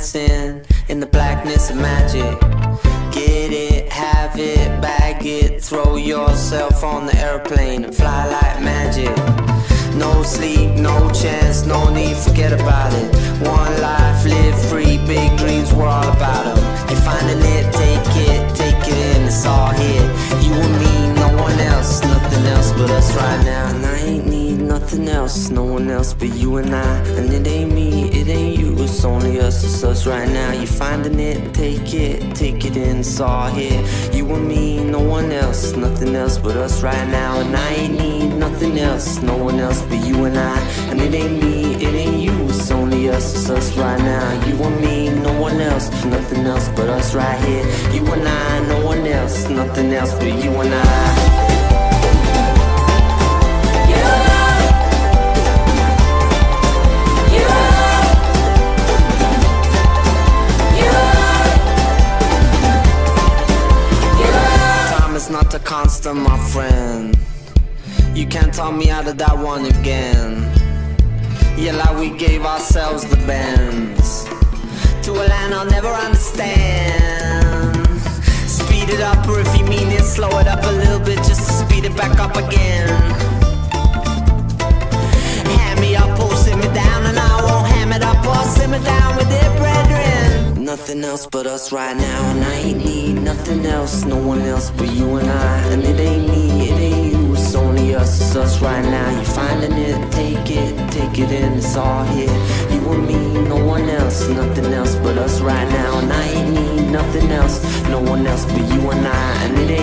dancing in the blackness of magic. Get it, have it, bag it, throw yourself on the airplane and fly like magic. No sleep, no chance, no need, forget about it. One life, live free, big dreams, we're all about them. You're finding it, take it in, it's all here. You and me, no one else, nothing else but us right now. And I ain't need nothing else, no one else but you and I. And it ain't me, it ain't you, it's only us, it's us right now. You're finding it, take it in, it's all here. You and me, no one else, nothing else but us right now. And I ain't need nothing else, no one else but you and I. And it ain't me, it ain't you, it's only us, it's us right now. You and me, no one else, nothing else but us right here. You and I, no one else, nothing else but you and I. It's not a constant, my friend. You can't talk me out of that one again. Yeah, like we gave ourselves the bends to a land I'll never understand. Speed it up, or if you mean it, slow it up a little bit just to speed it back up again. Hand me up or sit me down, and I won't ham it up or sit me down with it, brethren. Nothing else but us right now, and I ain't need nothing else, no one else but you and I. And it ain't me, it ain't you, it's only us, it's us right now. You're finding it, take it in, it's all here. You and me, no one else, nothing else but us right now. And I ain't need nothing else, no one else but you and I. And it ain't